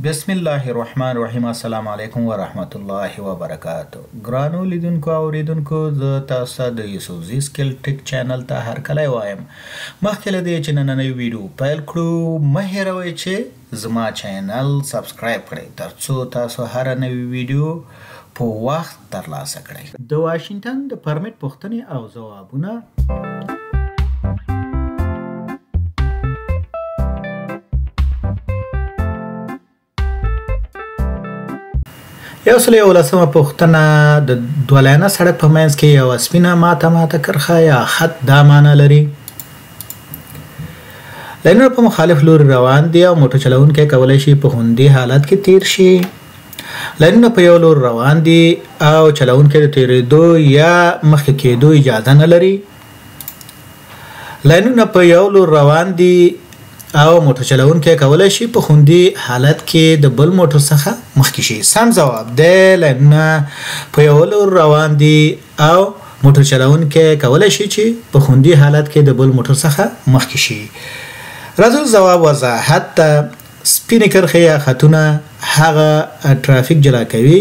بسم الله الرحمن الرحیم. السلام علیکم ورحمت الله وبرکاتو. ګرانو لیدونکو او اوریدونکو، زه تاسو ته د یوسفزي سکل ټیک چینل ته هرکلی وایم. مخکې له دې چې نننۍ ویډیو پیل کړو، مه هیروئ چې زما چینل سبسکرایب کړئ ترڅو تاسو هر نوې ویډیو په وخت ترلاسه کړئ. د واشنگټن د پرمټ پوښتنې او ځوابونه. یو سل یولسمه پوښتنه: د دوه لاینه سړک په منځ کې یوه سپینه ماته کرښه یا خط دا معنی لري. لاینونه په مخالف لوري روان دي او موټر چلوونکی کولی شي په خوندي حالت کې تیر شي. لاینونه په یو لور روان دي او چلوونکی د تیریدو یا مخکې کېدو اجازه نه لري. لاینونه په یو لور روان دي او موټر چلوونکی کولی شي په خوندي حالت کې د بل موټر څخه مخکې شي. سم ځواب دی. لاینونه په یو لور روان دي او موټر چلوونکی کولی شي چې په خوندي حالت کې د بل موټر څخه مخکې شي. راځو ځواب وضاحت ته. سپینې کرښې یا خطونه هغه ټرافیک جلا کوي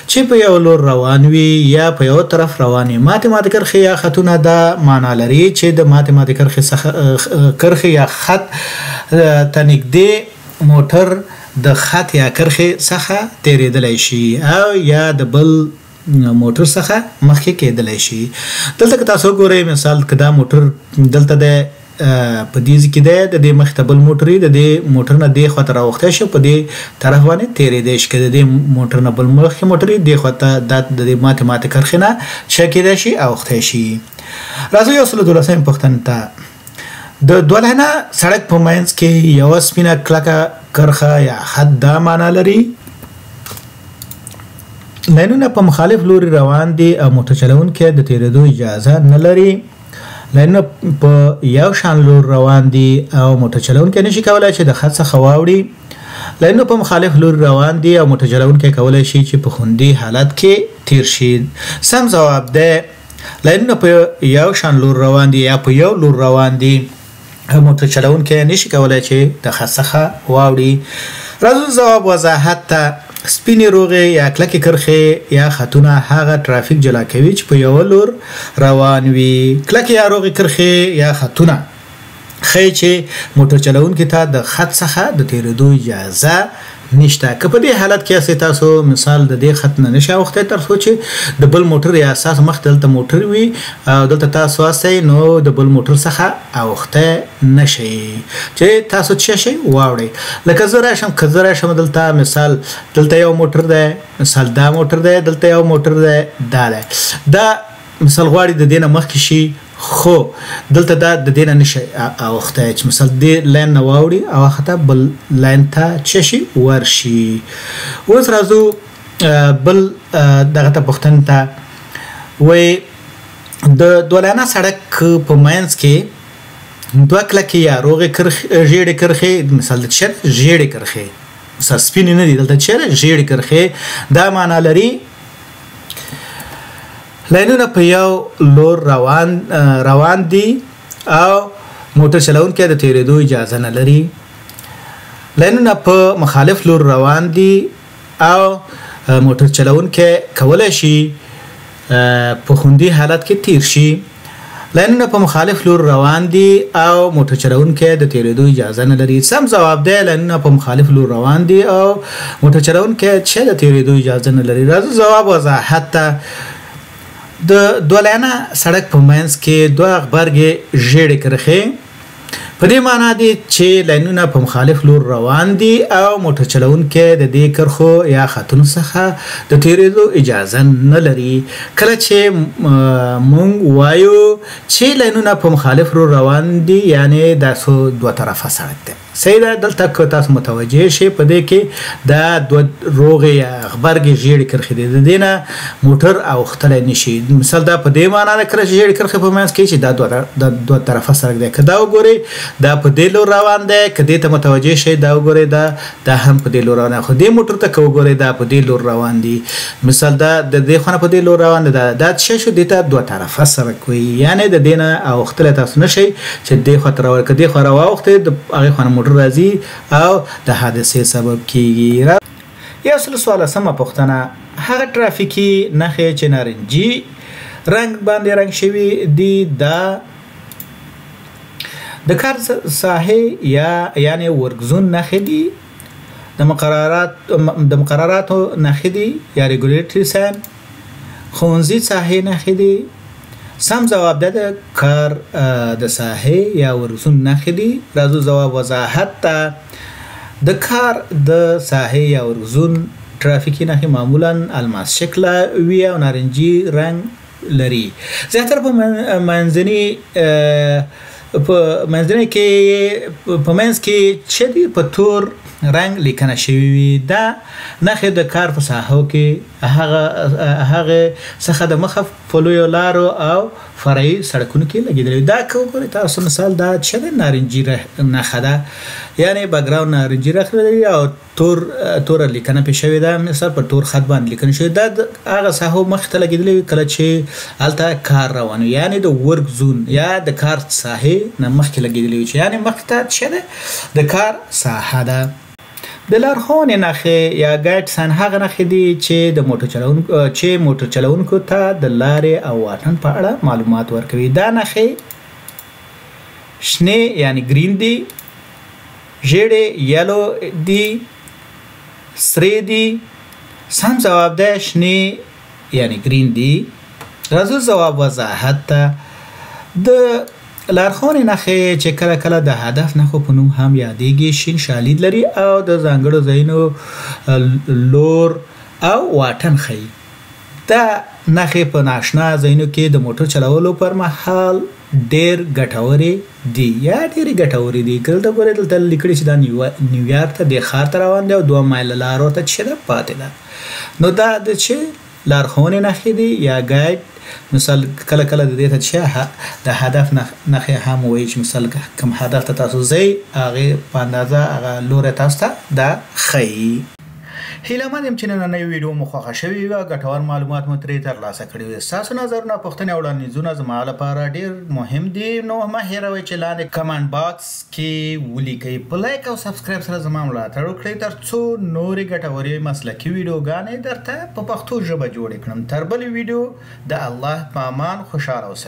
چې په یو لور روان وي یا په یو طرف روان وي. ماتې کرښې یا خطونه دا معنا لري چې د ماتې کرښې یا خط ته نږدې موټر د خط یا کرښې څخه تیریدلی شي او یا د بل موټر څخه مخکې کېدلی شي. دلته که تاسو وګورئ، مثال که دا موټر دلته دی، په دې ځای کې دی، د دې مخې ته بل موټر وي، د دې موټر نه دې خواته راوختی شي، په دې طرف باندې تېرېدی شي. که د دې موټر نه بل مخکې موټر وي، دې خواته دا د دې ماتې کرښې نه څه کېدی شي، اوختی شي. راځو یو سل دولسمې پوښتنې ته. د دوه لاینه سړک په منځ کې یوه سپینه کلکه کرښه یا خط دا معنا لري. لاینونه په مخالف لوري روان دي او موټر چلوونکی د تېرېدو اجازه نه لري. لاینونه په یو شان لور روان دي او موټر چلوونکی نشي کولی چې د خط څخه واوړي. لاینونه په مخالف لور روان دي او موټر چلوونکی کولی شي چې په خوندي حالت کې تیر شي. سم ځواب دی. لاینونه په یو شان لور روان دي یا په یو لور روان دي او موټر چلوونکی نشي کولی چې د خط څخه واوړي. راځو ځواب وضاحت ته. سپینې روغې یا کلکې کرښې یا خطونه هغه ټرافیک جلا کوي چې په یوه لور روان وي. کلکې یا روغې کرښې یا خطونه ښیي چې موټر چلوونکي ته د خط څخه د تېرېدو اجازه نشته. که په دې حالت کې یاستئ، تاسو مثال د دې خط نه نشئ اوختی تر څو چې د بل موټر یا ستاسو مخ دلته موټر وي او دلته تاسو واستئ، نو د بل موټر څخه اوختی نشئ چې تاسو څه شئ واوړئ. لکه زه راشم، که زه راشم دلته، مثال دلته یو موټر دی، مثال دا موټر دی، دلته یو موټر دی، دا دی، دا مثال غواړي د دې نه مخکې شي، خو دلته دا د دې نه نشي اوختی چې مثال دې لاین نه واوړي او هغه بل لاین ته څه شي ورشي. اوس راځو بل دغه ته پوښتنې ته. وایي د دوه لاینه سړک په منځ کې دوه کلکې یا روغې ژیړې کرښې، مثال د چېرې ژیړې کرښې، مثال سپینې نه دي، دلته چېرې ژیړې کرښې دا معنا لري. لاینونه په یو لور روان دي او موټر چلوونکی د تېرېدو اجازه نه لري. لاینونه په مخالف لور روان دي او موټر چلوونکی کولی شي په خوندي حالت کې تیر شي. لاینونه په مخالف لور روان دي او موټر چلوونکی د تېرېدو اجازه نه لري. سم ځواب دی. لاینونه په مخالف لور روان دي او موټر چلوونکی چې د تېرېدو اجازه نه لري. راځو ځواب وضاحت ته. د دوه لاینه سړک په منځ کې دوه غبرګې ژیړې کرښې په دې معنا دي چې لاینونه په مخالف لور روان دي او موټر چلوونکی د دې کرښو یا خطونو څخه د تېرېدو اجازه نه لري. کله چې مونږ وایو چې لاینونه په مخالف لور روان دي، یعنی دا دوه طرفه سړک دی. صحیح ده. دلته که تاسو متوجه شئ، په دې کې دا دوه روغې یا غبرګې ژیړې کرښې دي، د دې نه موټر اوختلی نشي. مثال دا په دې معنا ده کله چې ژیړې کرښې په منځ کې چې دا دوه طرفه سړک دی. که دا وګورئ، دا په دې لور روان دی، که دې ته متوجه شئ، دا وګورئ، دا هم په دې لور روان دی. خو دې موټر ته که وګورئ، دا په دې لور روان دي. مثال دا د دې خوا نه په دې لور روان دی، دا څه شو؟ دې ته دوه طرفه سړک وایي، یعنې د دې نه اوختلی تاسو نشئ چې دې خوا ته راوړئ. که دې خوا راواوښتئ، د هغې خوا نه موټر موټر راځي او د حادثې سبب کیږي. یا 13 پوښتنه هغه ترافیکي نښې چې نارنجي رنګ باندې رنګ شوي دي دا د کار ساحې یعنی ورکزون نښې دي، د مقرراتو نښې دي یا ریګولیټري ساین، ښوونځي ساحې نښې دي. سم جواب ده د کار د ساحې یا ورکزون نښې دي. راځو جواب وضاحت ته. د کار د ساحې یا ورکزون ترافیکي نښې معمولا الماس شکله وي او نارنجي رنګ لري. زیاتره په منځنۍ کې په منځ کې چې په تور رنګ لیکنه شوی وي. دا نښې د کار په ساحو کې هغه څخه د مخه په لویو لارو او فرعي سړکونو کې لګېدلي. دا که وګورئ تاسو مثال دا چې د نارنجي نښه ده یعنی بګراوند نارنجي رنګ لري او تور لیکنه پې شوې ده، مثال په تور خط باندې لیکنه شوې ده. هغه ساحو مخې ته لګېدلي وي کله چې هلته کار روان وي، یعنی د ورک زون یا د کار ساحې نه مخکې لګېدلي وي چې یعنی مخکې ته چې ده د کار ساحه ده. د لارښوونې نښې یا ګایډ ساین هغه نښې دي چې موټر چلوونکو ته د لارې او واټن په اړه معلومات ورکوي. دا نښې شنې یعنی ګرین دي، ژیړې یلو دي، سرې دي. سم جواب ده شنې یعنی ګرین دي. راځو جواب وضاحت ته. د لارښوونې نښې چې کله کله د هدف نښو په نوم هم یادېږي شین شالید لري او د ځانګړو ځایونو لور او واټن ښیي. دا نښې په ناشنا ځایونو کې د موټر چلولو پر مهال ډېر ګټورې دي یا ډېرې ګټورې دي. که دلته ګورئ دلته لیکلي چې دا نیویارک ته دې ښار ته روان دی او 2 مایله لارو ته چې ده پاتې ده. نو دا د چې لارښوونې نښې دي یا ګایډ. مثال کله کله د دې ته چې د هدف نښې هم وایي چې مثال کوم هدف ته تاسو ځئ هغې په اندازه هغه لوری تاسو ته دا ښیي. هیله مند یم چې نننۍ ویډیو مو خوښه شوې وي او ګټور معلومات مو ترې ترلاسه کړي وي. ستاسو نظرونه، پوښتنې او وړاندیزونه زما لپاره ډېر مهم دي، نو مه هېروئ چې لاندې کمنټ باکس کې ولیکئ. په لایک او سبسکرایب سره زما ملاتړ وکړئ تر څو نورې ګټورې مسلکي ویډیوګانې درته په پښتو ژبه جوړې کړم. تر بلې ویډیو د الله په امان خوشحاله اوسئ.